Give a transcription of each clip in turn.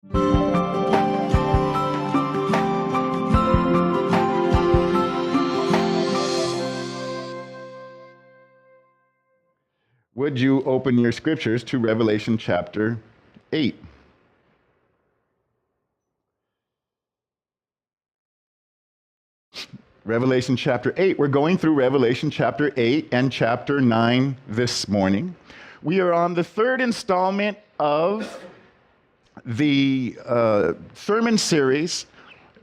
Would you open your scriptures to Revelation chapter 8? Revelation chapter 8. We're going through Revelation chapter 8 and chapter 9 this morning. We are on the third installment of the sermon series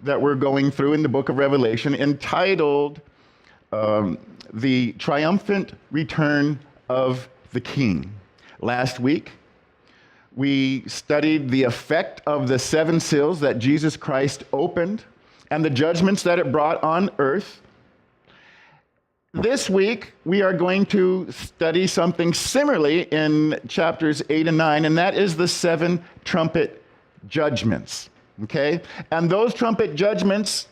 that we're going through in the book of Revelation, entitled The Triumphant Return of the King. Last week, we studied the effect of the seven seals that Jesus Christ opened and the judgments that it brought on earth. This week, we are going to study something similarly in chapters 8 and 9, and that is the seven trumpet judgments. Okay? And those trumpet judgments,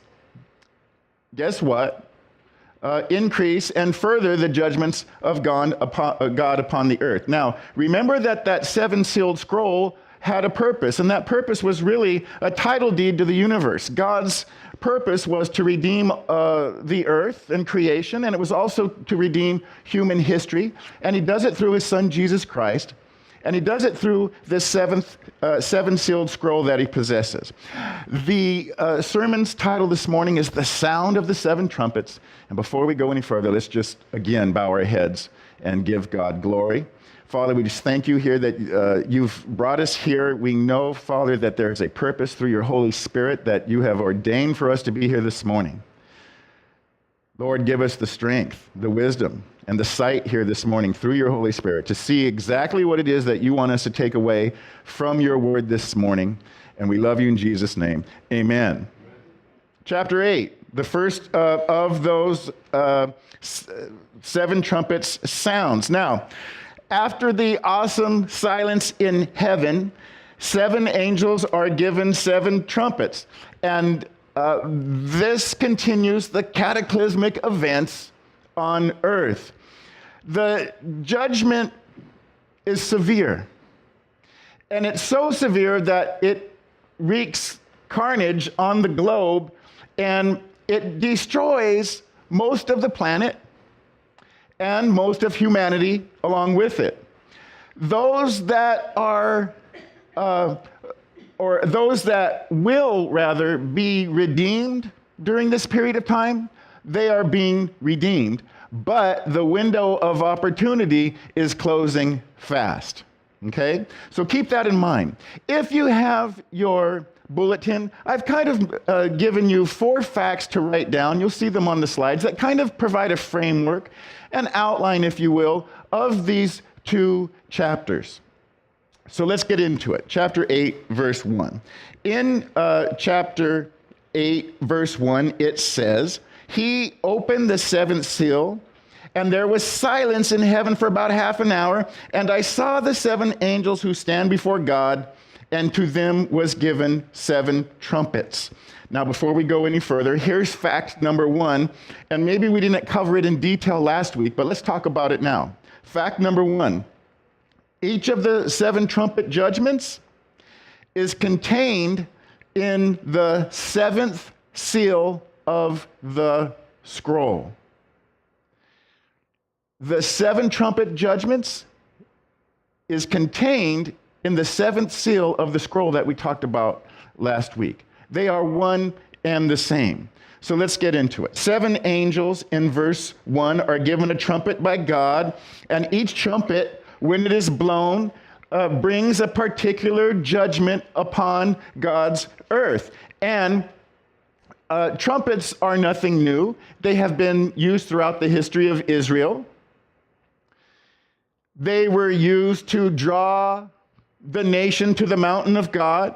guess what? Increase and further the judgments of God upon the earth. Now, remember that seven-sealed scroll had a purpose, and that purpose was really a title deed to the universe. God's purpose was to redeem the earth and creation, and it was also to redeem human history, and he does it through his son, Jesus Christ, and he does it through this seven-sealed scroll that he possesses. The sermon's title this morning is The Sound of the Seven Trumpets, and before we go any further, let's just again bow our heads and give God glory. Father, we just thank you here that you've brought us here. We know, Father, that there is a purpose through your Holy Spirit that you have ordained for us to be here this morning. Lord, give us the strength, the wisdom, and the sight here this morning through your Holy Spirit to see exactly what it is that you want us to take away from your word this morning. And we love you in Jesus' name. Amen. Chapter 8, the first of those seven trumpets sounds. Now, after the awesome silence in heaven, seven angels are given seven trumpets. And this continues the cataclysmic events on earth. The judgment is severe. And it's so severe that it wreaks carnage on the globe, and it destroys most of the planet and most of humanity along with it. Those that are, or those that will rather be redeemed during this period of time, they are being redeemed, but the window of opportunity is closing fast. Okay? So keep that in mind. If you have your bulletin, I've kind of given you 4 facts to write down. You'll see them on the slides that kind of provide a framework, an outline, if you will, of these 2 chapters. So let's get into it. Chapter 8, verse 1. In chapter 8, verse 1, it says, "He opened the 7th seal, and there was silence in heaven for about half an hour, and I saw the 7 angels who stand before God, and to them was given 7 trumpets." Now, before we go any further, here's fact number 1, and maybe we didn't cover it in detail last week, but let's talk about it now. Fact number 1, each of the 7 trumpet judgments is contained in the 7th seal of the scroll. The 7 trumpet judgments is contained in the 7th seal of the scroll that we talked about last week. They are one and the same. So let's get into it. 7 angels in verse 1 are given a trumpet by God, and each trumpet, when it is blown, brings a particular judgment upon God's earth. And trumpets are nothing new. They have been used throughout the history of Israel. They were used to draw the nation to the mountain of God.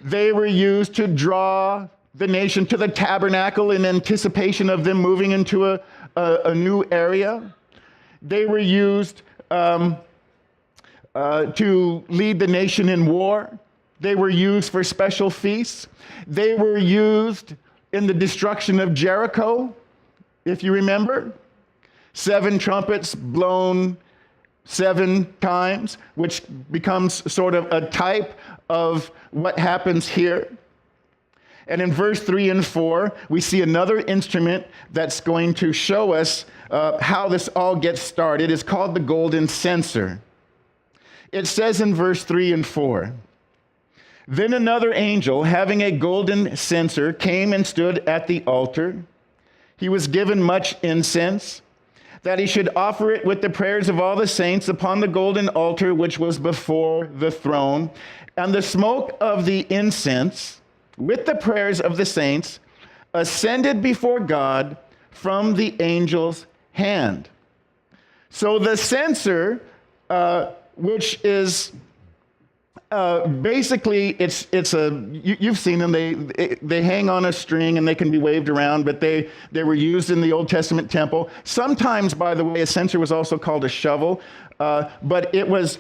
They were used to draw the nation to the tabernacle in anticipation of them moving into a new area. They were used to lead the nation in war. They were used for special feasts. They were used in the destruction of Jericho, if you remember. 7 trumpets blown 7 times, which becomes sort of a type of what happens here. And in verse 3 and 4, we see another instrument that's going to show us how this all gets started. It's called the golden censer. It says in verse 3 and 4, "Then another angel, having a golden censer, came and stood at the altar. He was given much incense, that he should offer it with the prayers of all the saints upon the golden altar which was before the throne. And the smoke of the incense, with the prayers of the saints, ascended before God from the angel's hand." So the censer, which is basically, you've seen them, they hang on a string and they can be waved around, but they were used in the Old Testament temple. Sometimes, by the way, a censer was also called a shovel, but it was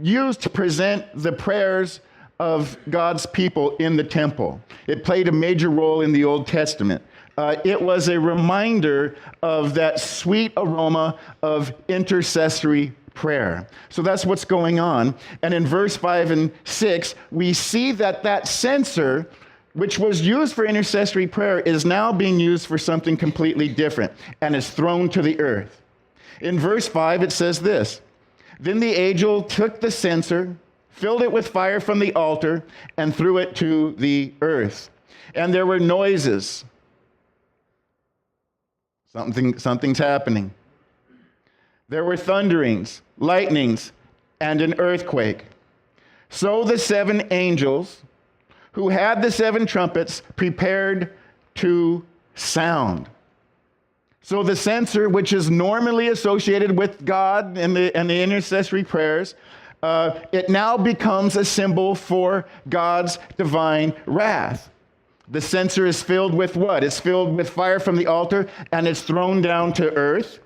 used to present the prayers of God's people in the temple. It played a major role in the Old Testament. It was a reminder of that sweet aroma of intercessory prayer. So that's what's going on. And in verse 5 and 6, we see that censer, which was used for intercessory prayer, is now being used for something completely different, and is thrown to the earth. In verse 5, it says this, "Then the angel took the censer, filled it with fire from the altar, and threw it to the earth. And there were noises." Something's happening. "There were thunderings, lightnings, and an earthquake. So the 7 angels who had the 7 trumpets prepared to sound." So the censer, which is normally associated with God and the intercessory prayers, it now becomes a symbol for God's divine wrath. The censer is filled with what? It's filled with fire from the altar, and it's thrown down to earth.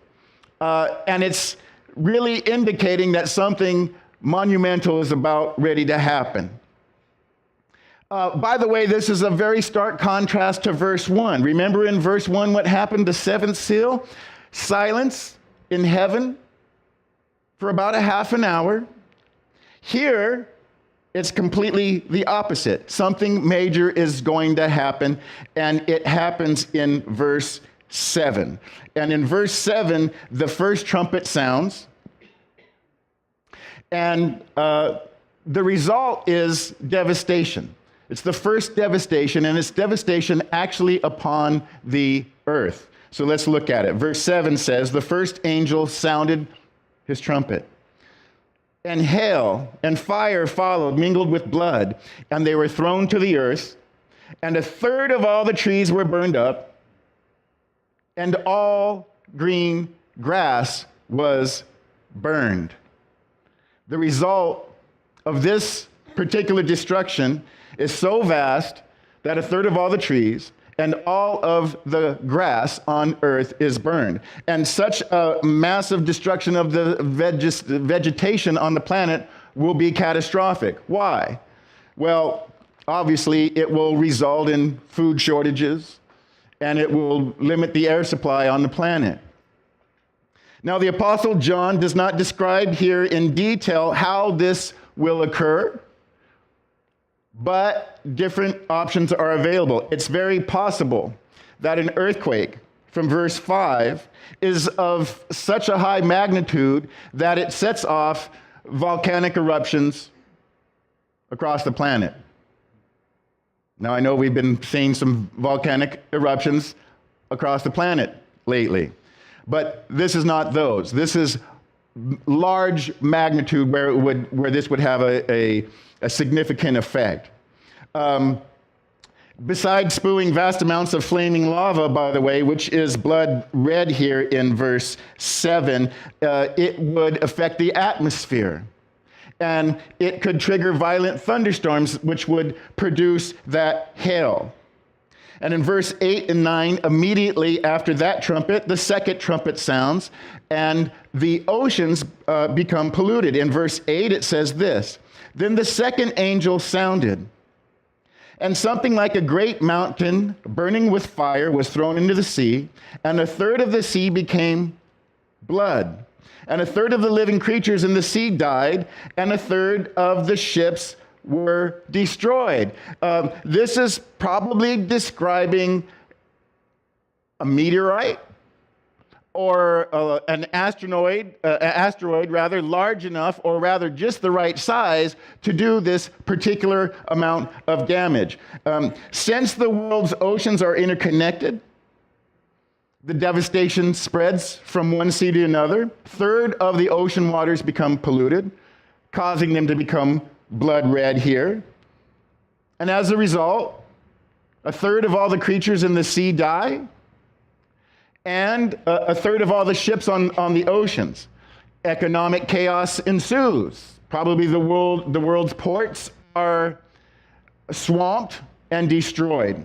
And it's really indicating that something monumental is about ready to happen. By the way, this is a very stark contrast to verse 1. Remember in verse 1 what happened? The 7th seal? Silence in heaven for about a half an hour. Here, it's completely the opposite. Something major is going to happen, and it happens in verse 7. And in verse 7, the first trumpet sounds, and the result is devastation. It's the first devastation, and it's devastation actually upon the earth. So let's look at it. Verse 7 says, "The first angel sounded his trumpet, and hail and fire followed, mingled with blood, and they were thrown to the earth, and a third of all the trees were burned up, and all green grass was burned." The result of this particular destruction is so vast that a third of all the trees and all of the grass on earth is burned. And such a massive destruction of the vegetation on the planet will be catastrophic. Why? Well, obviously, it will result in food shortages, and it will limit the air supply on the planet. Now, the Apostle John does not describe here in detail how this will occur, but different options are available. It's very possible that an earthquake from verse 5 is of such a high magnitude that it sets off volcanic eruptions across the planet. Now, I know we've been seeing some volcanic eruptions across the planet lately, but this is not those. This is large magnitude where this would have a significant effect. Besides spewing vast amounts of flaming lava, by the way, which is blood red here in verse 7, it would affect the atmosphere. And it could trigger violent thunderstorms, which would produce that hail. And in verse 8 and 9, immediately after that trumpet, the second trumpet sounds, and the oceans become polluted. In verse 8, it says this, "Then the second angel sounded, and something like a great mountain burning with fire was thrown into the sea, and a third of the sea became blood. And a third of the living creatures in the sea died, and a third of the ships were destroyed. This is probably describing a meteorite or an asteroid rather large enough, or rather just the right size to do this particular amount of damage. Since the world's oceans are interconnected, the devastation spreads from one sea to another. A third of the ocean waters become polluted, causing them to become blood red here. And as a result, a third of all the creatures in the sea die, and a third of all the ships on the oceans. Economic chaos ensues. Probably the world's ports are swamped and destroyed.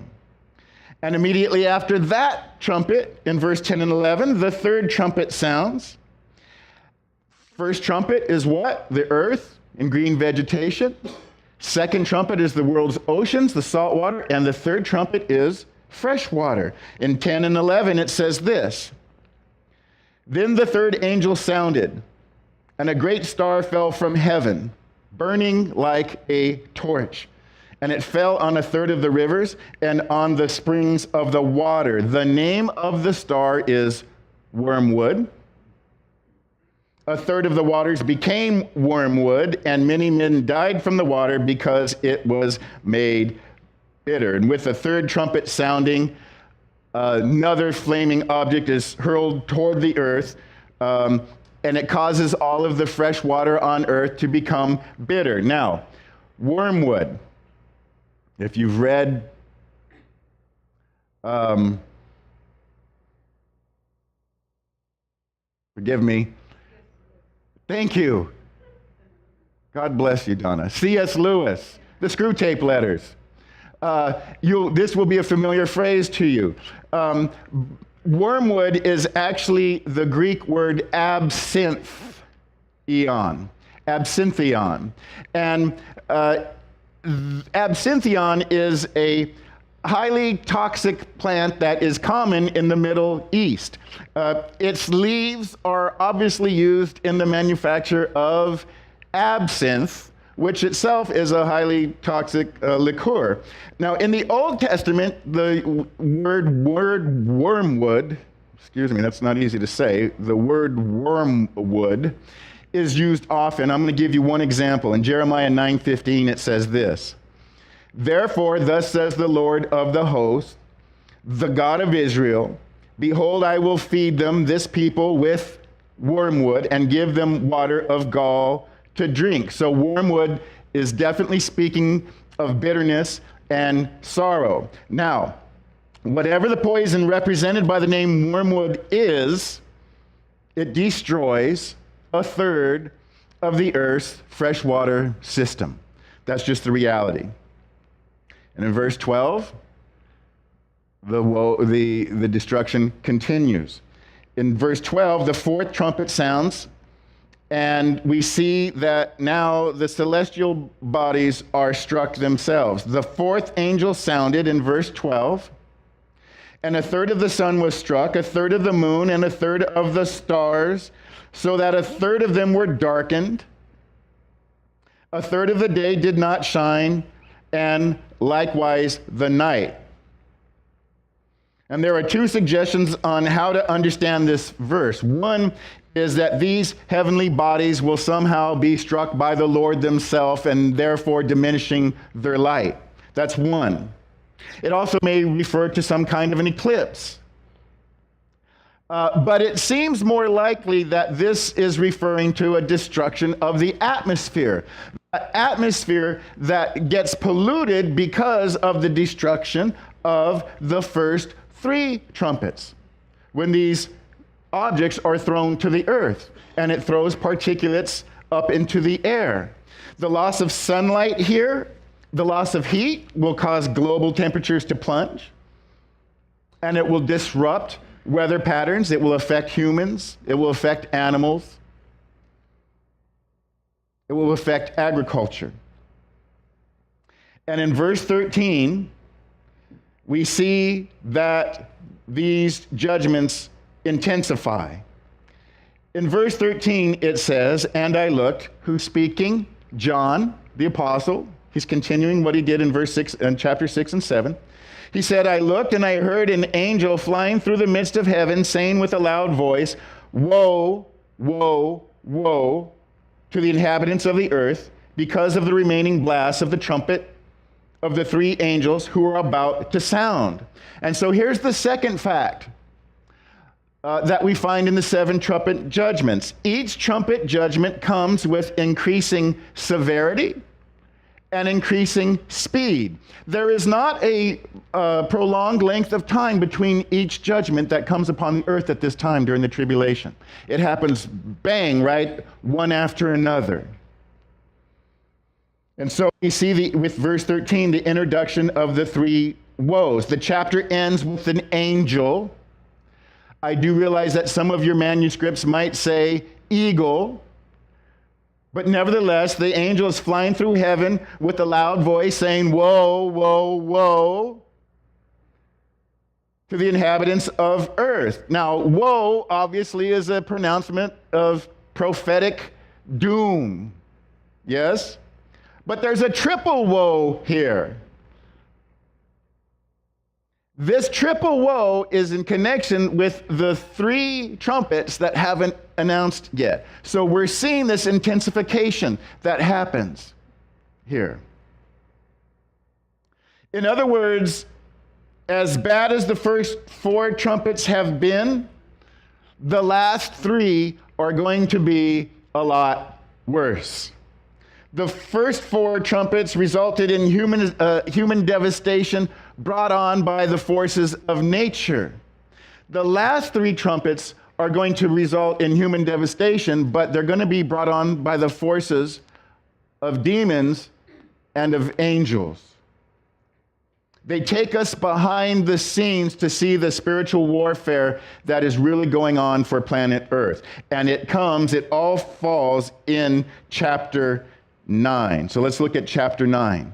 And immediately after that trumpet, in verse 10 and 11, the third trumpet sounds. First trumpet is what? The earth and green vegetation. Second trumpet is the world's oceans, the salt water. And the third trumpet is fresh water. In 10 and 11, it says this: Then the third angel sounded, and a great star fell from heaven, burning like a torch. And it fell on a third of the rivers and on the springs of the water. The name of the star is Wormwood. A third of the waters became wormwood, and many men died from the water because it was made bitter. And with the third trumpet sounding, another flaming object is hurled toward the earth, and it causes all of the fresh water on earth to become bitter. Now, wormwood. If you've read forgive me. Thank you. God bless you, Donna. C.S. Lewis, the Screw Tape Letters. This will be a familiar phrase to you. Wormwood is actually the Greek word absinthion. And absinthion is a highly toxic plant that is common in the Middle East. Its leaves are obviously used in the manufacture of absinthe, which itself is a highly toxic liqueur. Now, in the Old Testament, the word wormwood, excuse me, that's not easy to say, the word wormwood is used often. I'm going to give you one example. In Jeremiah 9:15, it says this: Therefore, thus says the Lord of the hosts, the God of Israel, behold, I will feed them, this people, with wormwood, and give them water of gall to drink. So wormwood is definitely speaking of bitterness and sorrow. Now, whatever the poison represented by the name wormwood is, it destroys a third of the earth's freshwater system. That's just the reality. And in verse 12, the destruction continues. In verse 12, the fourth trumpet sounds, and we see that now the celestial bodies are struck themselves. The fourth angel sounded in verse 12, and a third of the sun was struck, a third of the moon, and a third of the stars, so that a third of them were darkened. A third of the day did not shine, and likewise the night. And there are two suggestions on how to understand this verse. One is that these heavenly bodies will somehow be struck by the Lord themselves and therefore diminishing their light. That's one. It also may refer to some kind of an eclipse. But it seems more likely that this is referring to a destruction of the atmosphere. The atmosphere that gets polluted because of the destruction of the first three trumpets. When these objects are thrown to the earth, and it throws particulates up into the air. The loss of sunlight here, the loss of heat, will cause global temperatures to plunge, and it will disrupt weather patterns. It will affect humans. It will affect animals. It will affect agriculture. And in verse 13, we see that these judgments intensify. In verse 13, it says, and I looked, who's speaking? John, the apostle. He's continuing what he did in verse 6 and chapter 6 and 7. He said, I looked and I heard an angel flying through the midst of heaven, saying with a loud voice, woe, woe, woe to the inhabitants of the earth, because of the remaining blasts of the trumpet of the three angels who are about to sound. And so here's the second fact that we find in the 7 trumpet judgments. Each trumpet judgment comes with increasing severity and increasing speed. There is not a prolonged length of time between each judgment that comes upon the earth at this time during the tribulation. It happens bang, right, one after another. And so you see with verse 13, the introduction of the 3 woes. The chapter ends with an angel. I do realize that some of your manuscripts might say eagle, but nevertheless, the angel is flying through heaven with a loud voice saying, woe, woe, woe to the inhabitants of earth. Now, woe obviously is a pronouncement of prophetic doom. Yes? But there's a triple woe here. This triple woe is in connection with the 3 trumpets that haven't announced yet. So we're seeing this intensification that happens here. In other words, as bad as the first 4 trumpets have been, the last 3 are going to be a lot worse. The first 4 trumpets resulted in human devastation brought on by the forces of nature. The last 3 trumpets are going to result in human devastation, but they're going to be brought on by the forces of demons and of angels. They take us behind the scenes to see the spiritual warfare that is really going on for planet Earth. And it all falls in chapter 9. So let's look at chapter 9.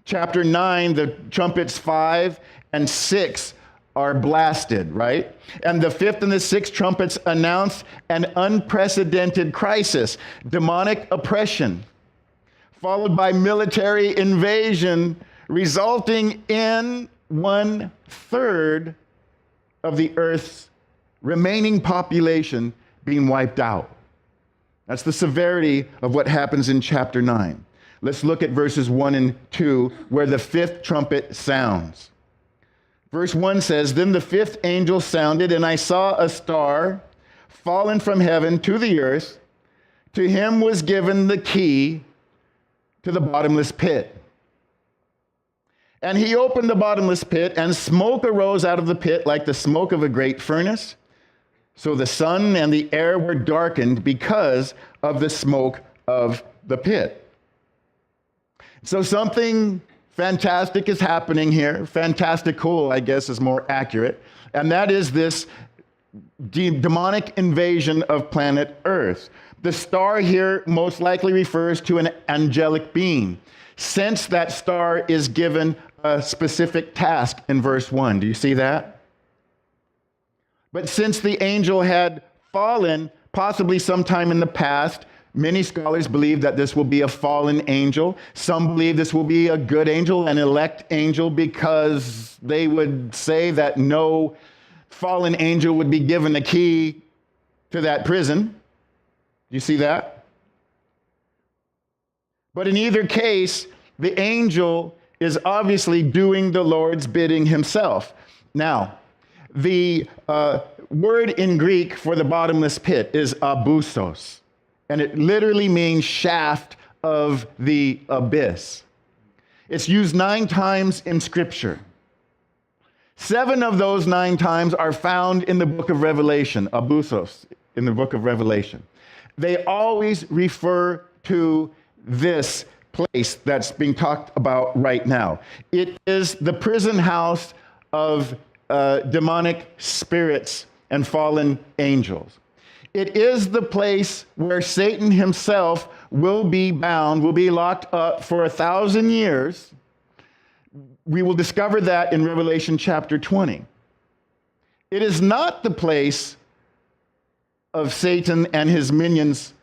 Chapter 9, the trumpets 5 and 6 are blasted, right? And the 5th and the 6th trumpets announce an unprecedented crisis, demonic oppression, followed by military invasion, resulting in 1/3 of the earth's remaining population being wiped out. That's the severity of what happens in chapter 9. Let's look at verses 1 and 2, where the 5th trumpet sounds. Verse 1 says, Then the 5th angel sounded, and I saw a star fallen from heaven to the earth. To him was given the key to the bottomless pit. And he opened the bottomless pit, and smoke arose out of the pit like the smoke of a great furnace. So the sun and the air were darkened because of the smoke of the pit. So something fantastic is happening here. Fantastical, I guess, is more accurate. And that is this demonic invasion of planet Earth. The star here most likely refers to an angelic being, since that star is given a specific task in verse 1. Do you see that? But since the angel had fallen, possibly sometime in the past, many scholars believe that this will be a fallen angel. Some believe this will be a good angel, an elect angel, because they would say that no fallen angel would be given a key to that prison. Do you see that? But in either case, the angel is obviously doing the Lord's bidding himself. Now, the word in Greek for the bottomless pit is abyssos, and it literally means shaft of the abyss. It's used 9 times in Scripture. 7 of those 9 times are found in the book of Revelation, abyssos, in the book of Revelation. They always refer to this place that's being talked about right now. It is the prison house of demonic spirits and fallen angels. It is the place where Satan himself will be bound, will be locked up for 1,000 years. We will discover that in Revelation chapter 20. It is not the place of Satan and his minions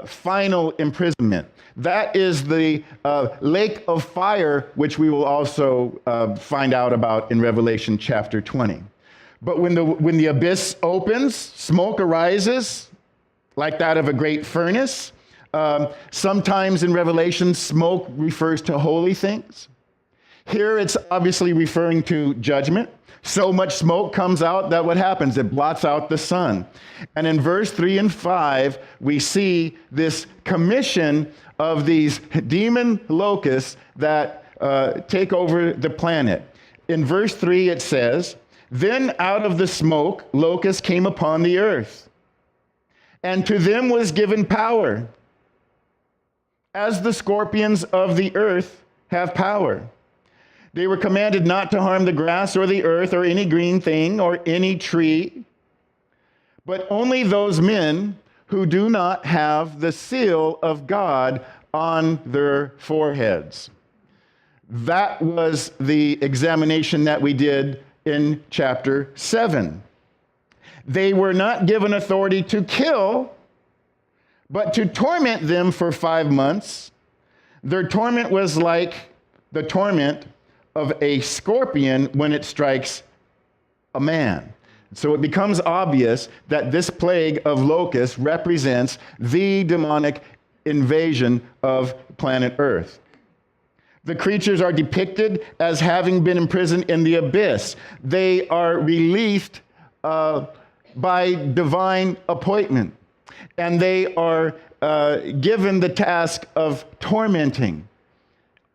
final imprisonment. That is the lake of fire, which we will also find out about in Revelation chapter 20. But when the abyss opens, smoke arises like that of a great furnace. Sometimes in Revelation, smoke refers to holy things. Here it's obviously referring to judgment. So much smoke comes out that what happens? It blots out the sun. And in verse 3 and 5, we see this commission of these demon locusts that take over the planet. In verse 3 it says, "Then out of the smoke locusts came upon the earth, and to them was given power, as the scorpions of the earth have power. They were commanded not to harm the grass or the earth or any green thing or any tree, but only those men who do not have the seal of God on their foreheads." That was the examination that we did in chapter 7. They were not given authority to kill, but to torment them for 5 months. Their torment was like the torment of a scorpion when it strikes a man. So it becomes obvious that this plague of locusts represents the demonic invasion of planet Earth. The creatures are depicted as having been imprisoned in the abyss. They are released by divine appointment, and they are given the task of tormenting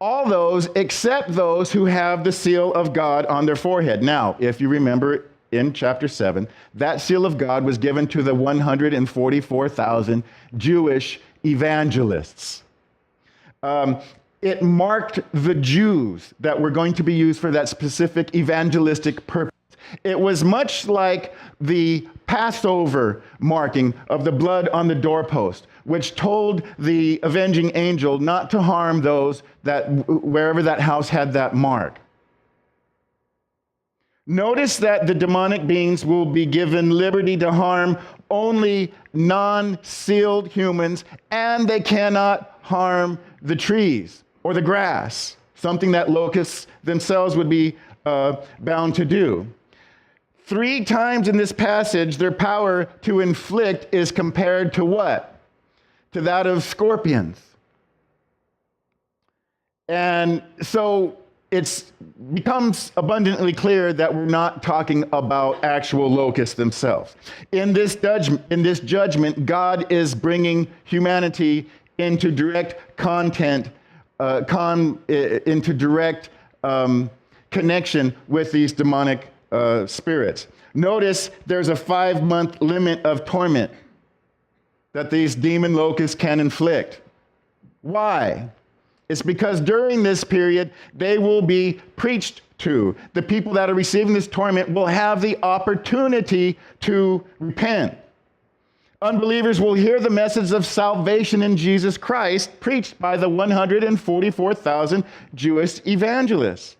all those except those who have the seal of God on their forehead. Now, if you remember in chapter 7, that seal of God was given to the 144,000 Jewish evangelists. It marked the Jews that were going to be used for that specific evangelistic purpose. It was much like the Passover marking of the blood on the doorpost, which told the avenging angel not to harm those that wherever that house had that mark. Notice that the demonic beings will be given liberty to harm only non-sealed humans, and they cannot harm the trees or the grass, something that locusts themselves would be bound to do. 3 times in this passage, their power to inflict is compared to what? To that of scorpions. And so it becomes abundantly clear that we're not talking about actual locusts themselves. In this judgment, God is bringing humanity into direct into direct connection with these demonic spirits. Notice there's a 5-month limit of torment that these demon locusts can inflict. Why? It's because during this period, they will be preached to. The people that are receiving this torment will have the opportunity to repent. Unbelievers will hear the message of salvation in Jesus Christ preached by the 144,000 Jewish evangelists.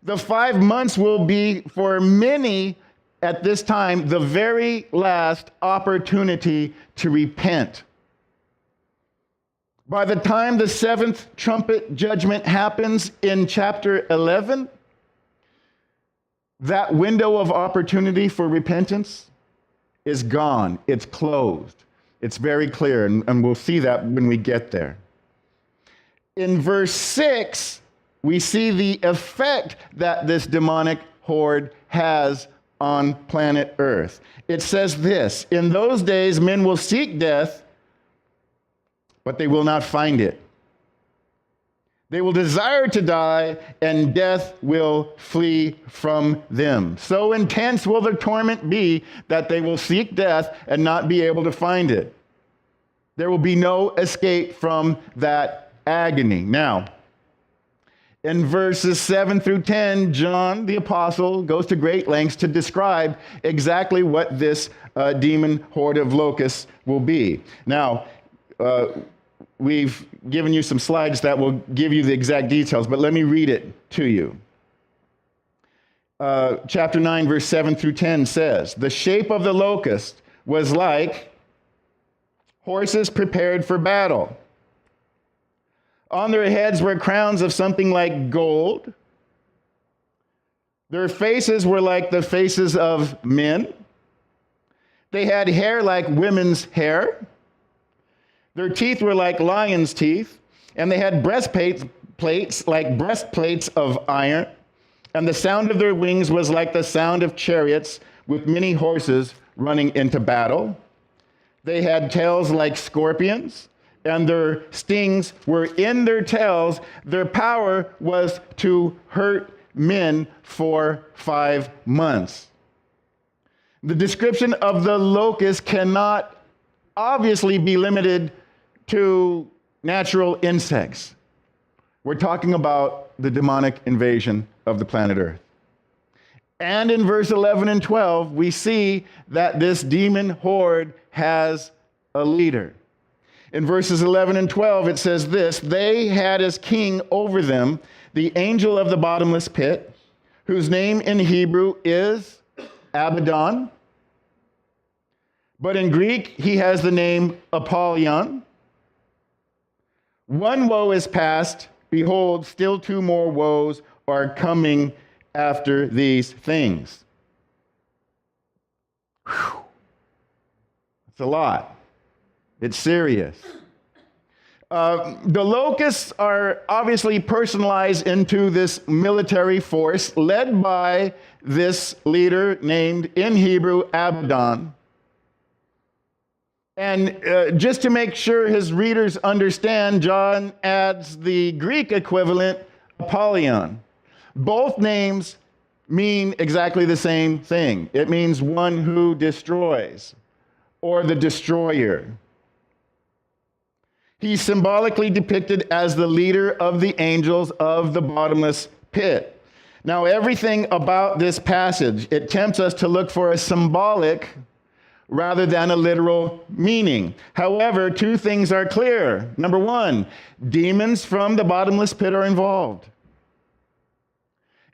The 5 months will be, for many at this time, the very last opportunity to repent. By the time the 7th trumpet judgment happens in chapter 11, that window of opportunity for repentance is gone. It's closed. It's very clear, and we'll see that when we get there. In verse 6, we see the effect that this demonic horde has on planet Earth. It says this: "In those days men will seek death, but they will not find it. They will desire to die, and death will flee from them. So intense will their torment be that they will seek death and not be able to find it." There will be no escape from that agony. Now, in verses 7 through 10, John the Apostle goes to great lengths to describe exactly what this demon horde of locusts will be. Now, we've given you some slides that will give you the exact details, but let me read it to you. Chapter 9, verse 7 through 10 says, "The shape of the locust was like horses prepared for battle. On their heads were crowns of something like gold. Their faces were like the faces of men. They had hair like women's hair. Their teeth were like lions' teeth, and they had breastplates like breastplates of iron. And the sound of their wings was like the sound of chariots with many horses running into battle. They had tails like scorpions, and their stings were in their tails. Their power was to hurt men for 5 months. The description of the locust cannot obviously be limited to natural insects. We're talking about the demonic invasion of the planet Earth. And in verse 11 and 12, we see that this demon horde has a leader. In verses 11 and 12, it says this: they had as king over them the angel of the bottomless pit, whose name in Hebrew is Abaddon, but in Greek he has the name Apollyon. One woe is past, behold, still 2 more woes are coming after these things. Whew. It's a lot. It's serious. The locusts are obviously personalized into this military force led by this leader named in Hebrew Abaddon. And just to make sure his readers understand, John adds the Greek equivalent, Apollyon. Both names mean exactly the same thing. It means one who destroys, or the destroyer. He's symbolically depicted as the leader of the angels of the bottomless pit. Now, everything about this passage, it tempts us to look for a symbolic rather than a literal meaning. However, 2 things are clear. Number 1, demons from the bottomless pit are involved.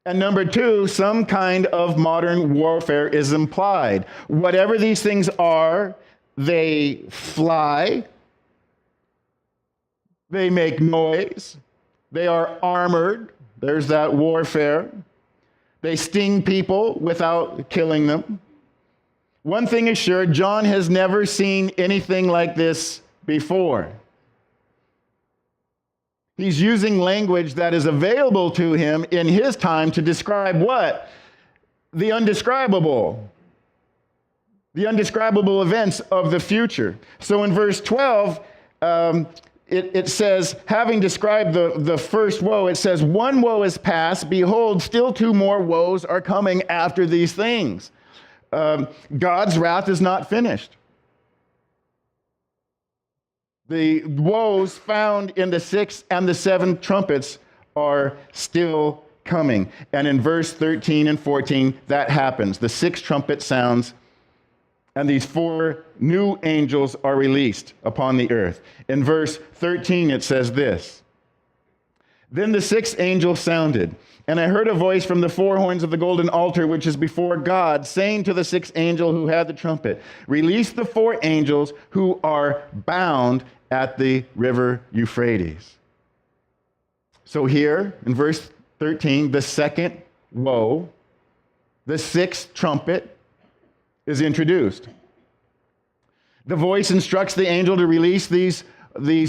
And number 2, some kind of modern warfare is implied. Whatever these things are, they fly, they make noise, they are armored, there's that warfare, they sting people without killing them. One thing is sure, John has never seen anything like this before. He's using language that is available to him in his time to describe what? The undescribable. The undescribable events of the future. So in verse 12, it says, having described the first woe, it says, 1 woe is past, behold, still 2 more woes are coming after these things. God's wrath is not finished. The woes found in the 6th and the 7th trumpets are still coming. And in verse 13 and 14, that happens. The 6th trumpet sounds, and these 4 new angels are released upon the earth. In verse 13, it says this: then the 6th angel sounded, and I heard a voice from the 4 horns of the golden altar, which is before God, saying to the 6th angel who had the trumpet, release the 4 angels who are bound at the river Euphrates. So here, in verse 13, the 2nd woe, the 6th trumpet, is introduced. The voice instructs the angel to release these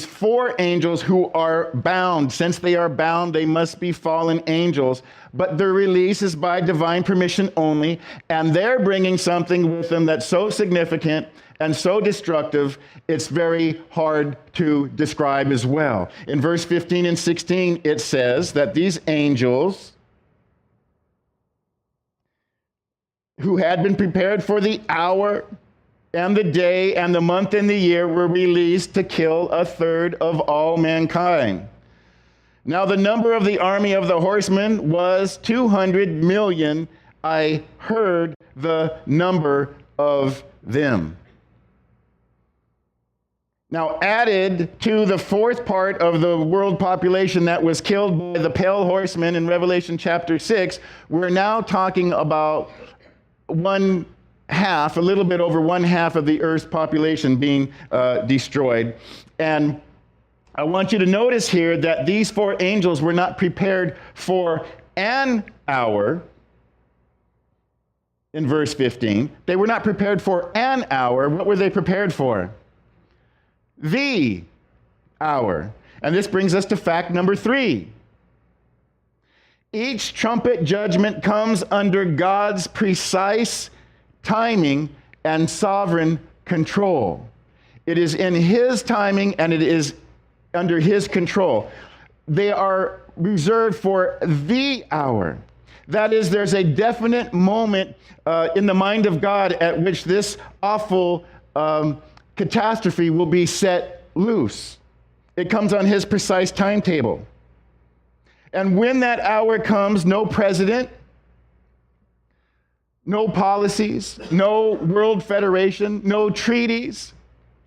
4 angels who are bound. Since they are bound, they must be fallen angels. But their release is by divine permission only, and they're bringing something with them that's so significant and so destructive, it's very hard to describe as well. In verse 15 and 16, it says that these angels, who had been prepared for the hour and the day and the month and the year, were released to kill 1/3 of all mankind. Now the number of the army of the horsemen was 200 million. I heard the number of them. Now, added to the 4th part of the world population that was killed by the pale horsemen in Revelation chapter 6, we're now talking about 1/2 half, a little bit over one half of the earth's population being destroyed. And I want you to notice here that these four angels were not prepared for an hour. In verse 15, they were not prepared for an hour. What were they prepared for? The hour. And this brings us to fact number 3. Each trumpet judgment comes under God's precise timing and sovereign control. It is in His timing and it is under His control. They are reserved for the hour. That is, there's a definite moment in the mind of God at which this awful catastrophe will be set loose. It comes on His precise timetable. And when that hour comes, no president, no policies, no world federation, no treaties,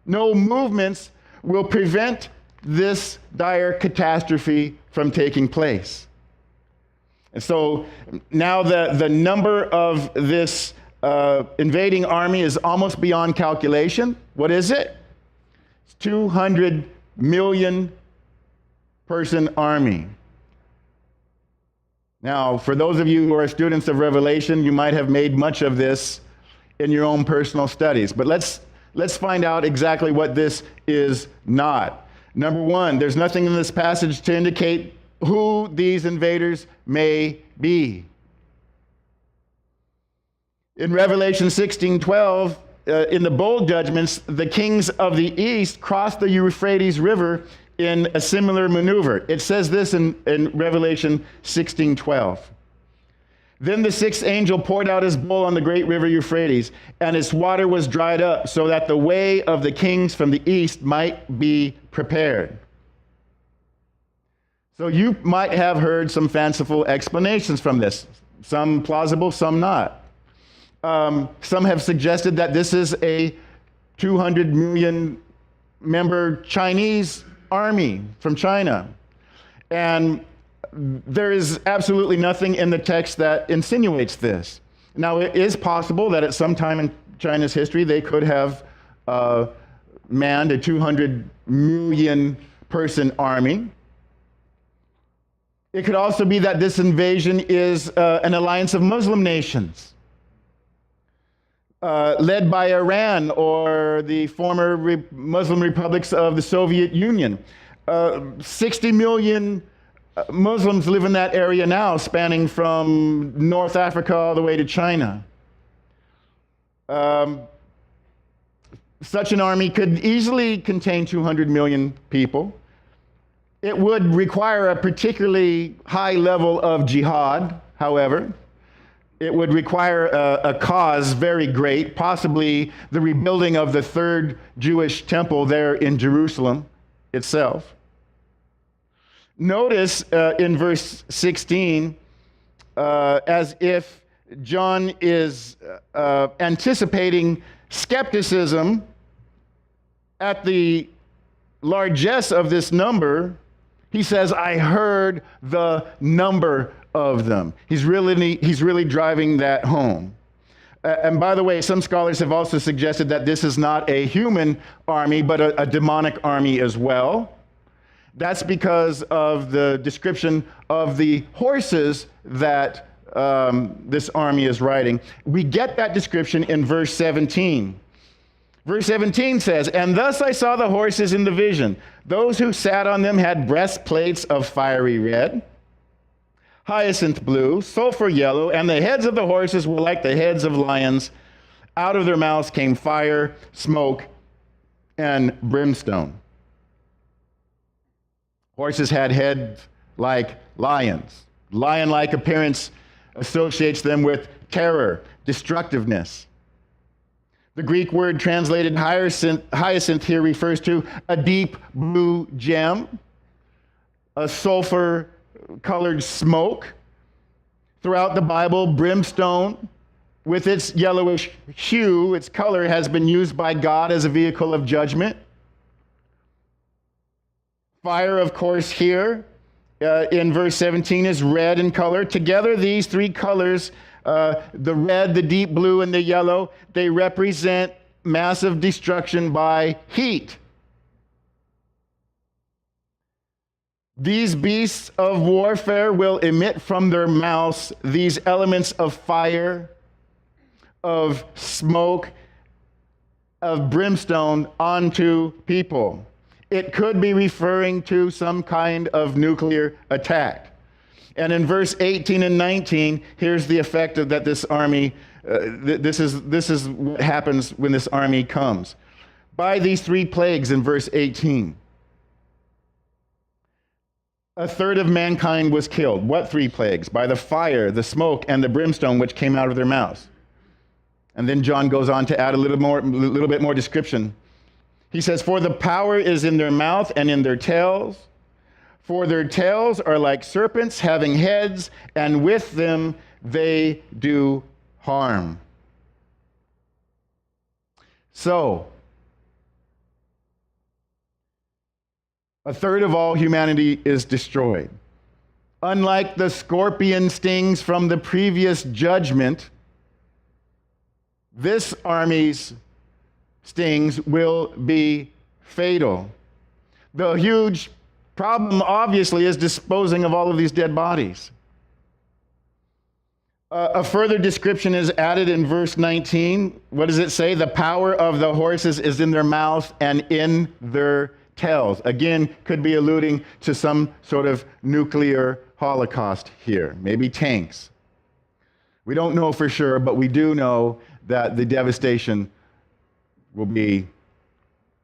no movements will prevent this dire catastrophe from taking place. And so now the number of this invading army is almost beyond calculation. What is it? It's 200 million person army. Now, for those of you who are students of Revelation, you might have made much of this in your own personal studies. But let's find out exactly what this is not. Number one, there's nothing in this passage to indicate who these invaders may be. In Revelation 16:12, in the bowl judgments, the kings of the east crossed the Euphrates River in a similar maneuver. It says this in Revelation 16:12. Then the sixth angel poured out his bowl on the great river Euphrates, and its water was dried up, so that the way of the kings from the east might be prepared. So you might have heard some fanciful explanations from this, some plausible, some not. Some have suggested that this is a 200 million member Chinese army from China. And there is absolutely nothing in the text that insinuates this. Now, it is possible that at some time in China's history, they could have manned a 200 million person army. It could also be that this invasion is an alliance of Muslim nations, led by Iran or the former Muslim republics of the Soviet Union. 60 million Muslims live in that area now, spanning from North Africa all the way to China. Such an army could easily contain 200 million people. It would require a particularly high level of jihad, however. It would require a cause very great, possibly the rebuilding of the third Jewish temple there in Jerusalem itself. Notice in verse 16, as if John is anticipating skepticism at the largesse of this number, he says, I heard the number of them. He's really driving that home. And by the way, some scholars have also suggested that this is not a human army, but a demonic army as well. That's because of the description of the horses that this army is riding. We get that description in verse 17. Verse 17 says, and thus I saw the horses in the vision. Those who sat on them had breastplates of fiery red, hyacinth blue, sulfur yellow, and the heads of the horses were like the heads of lions. Out of their mouths came fire, smoke, and brimstone. Horses had heads like lions. Lion-like appearance associates them with terror, destructiveness. The Greek word translated hyacinth here refers to a deep blue gem, a sulfur-colored smoke. Throughout the Bible, brimstone, with its yellowish hue, its color, has been used by God as a vehicle of judgment. Fire, of course, here in verse 17 is red in color. Together, these three colors the red, the deep blue, and the yellow, they represent massive destruction by heat. These beasts of warfare will emit from their mouths these elements of fire, of smoke, of brimstone onto people. It could be referring to some kind of nuclear attack. And in verse 18 and 19, here's the effect of that this army, this is what happens when this army comes. By these three plagues in verse 18, a third of mankind was killed. What three plagues? By the fire, the smoke, and the brimstone which came out of their mouths. And then John goes on to add a little bit more description. He says, for the power is in their mouth and in their tails. For their tails are like serpents having heads, and with them they do harm. So, a third of all humanity is destroyed. Unlike the scorpion stings from the previous judgment, this army's stings will be fatal. The huge problem, obviously, is disposing of all of these dead bodies. A further description is added in verse 19. What does it say? The power of the horses is in their mouth and in their tails. Again, could be alluding to some sort of nuclear holocaust here, maybe tanks. We don't know for sure, but we do know that the devastation will be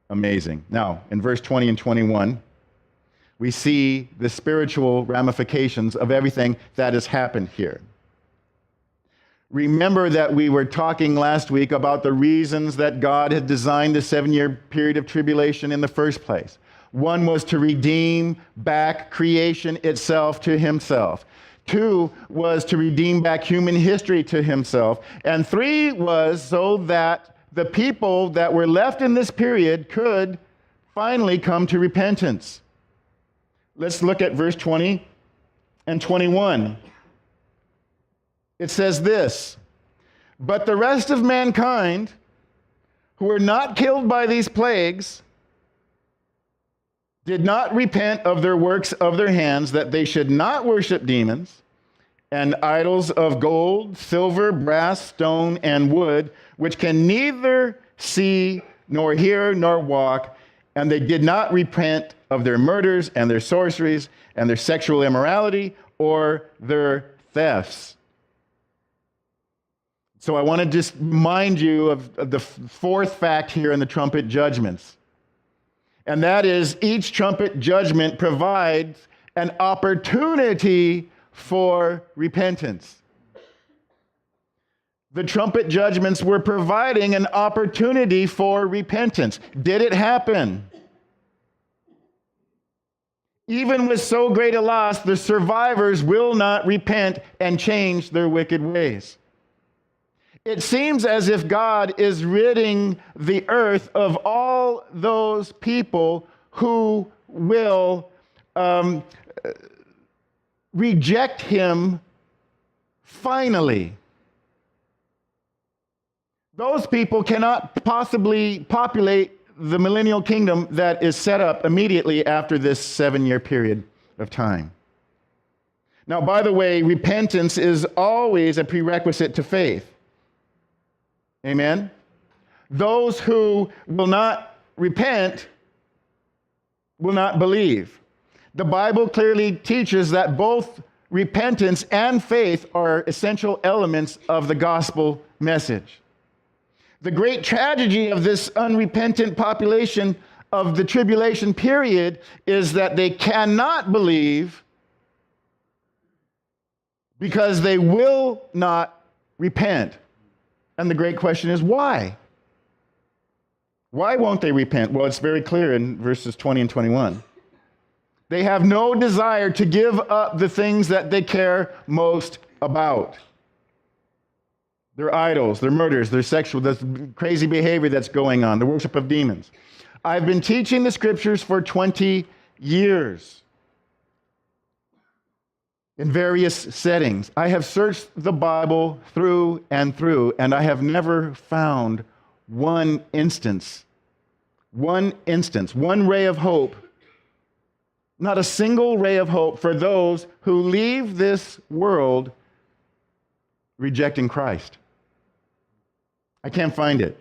amazing. Now, in verse 20 and 21, we see the spiritual ramifications of everything that has happened here. Remember that we were talking last week about the reasons that God had designed the 7-year period of tribulation in the first place. One was to redeem back creation itself to himself. 2 was to redeem back human history to himself. And 3 was so that the people that were left in this period could finally come to repentance. Let's look at verse 20 and 21. It says this, but the rest of mankind who were not killed by these plagues did not repent of their works of their hands, that they should not worship demons and idols of gold, silver, brass, stone, and wood, which can neither see nor hear nor walk, and they did not repent of their murders and their sorceries and their sexual immorality or their thefts. So I want to just remind you of the fourth fact here in the trumpet judgments. And that is, each trumpet judgment provides an opportunity for repentance. The trumpet judgments were providing an opportunity for repentance. Did it happen? Even with so great a loss, the survivors will not repent and change their wicked ways. It seems as if God is ridding the earth of all those people who will reject him finally. Those people cannot possibly populate the millennial kingdom that is set up immediately after this 7-year period of time. Now, by the way, repentance is always a prerequisite to faith. Amen? Those who will not repent will not believe. The Bible clearly teaches that both repentance and faith are essential elements of the gospel message. The great tragedy of this unrepentant population of the tribulation period is that they cannot believe because they will not repent. And the great question is, why? Why won't they repent? Well, it's very clear in verses 20 and 21. They have no desire to give up the things that they care most about. Their idols, their murders, their sexual, the crazy behavior that's going on, the worship of demons. I've been teaching the scriptures for 20 years. in various settings. I have searched the Bible through and through, and I have never found one instance, one ray of hope, not a single ray of hope for those who leave this world rejecting Christ. I can't find it.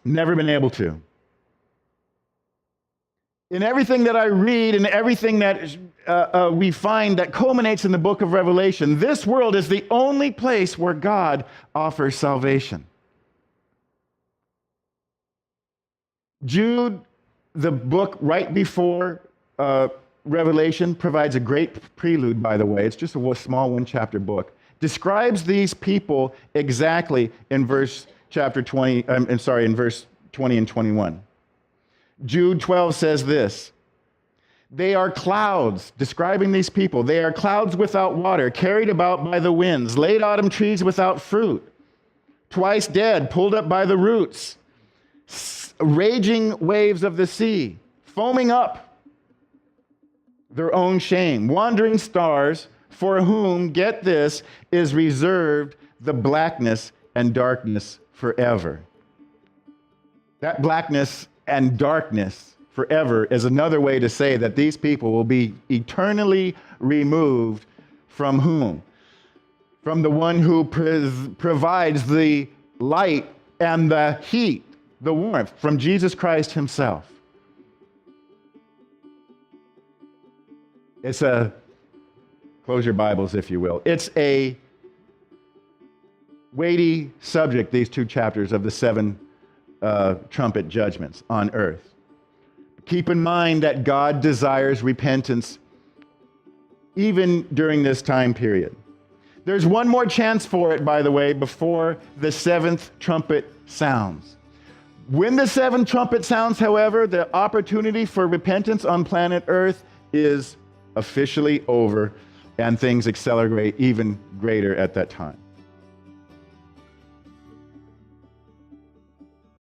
Never been able to. In everything that I read and everything that we find that culminates in the book of Revelation, this world is the only place where God offers salvation. Jude, the book right before Revelation, provides a great prelude, by the way. It's just a small one-chapter book. Describes these people exactly in verse 20 and 21. Jude 12 says this: they are clouds, describing these people. They are clouds without water, carried about by the winds, late autumn trees without fruit, twice dead, pulled up by the roots, raging waves of the sea, foaming up their own shame, wandering stars, for whom, get this, is reserved the blackness and darkness forever. That blackness and darkness forever is another way to say that these people will be eternally removed from whom? From the one who provides the light and the heat, the warmth, from Jesus Christ himself. It's a, close your Bibles if you will, it's a weighty subject, these two chapters of the seven trumpet judgments on earth. Keep in mind that God desires repentance even during this time period. There's one more chance for it, by the way, before the seventh trumpet sounds. When the seventh trumpet sounds, however, the opportunity for repentance on planet Earth is officially over, and things accelerate even greater at that time.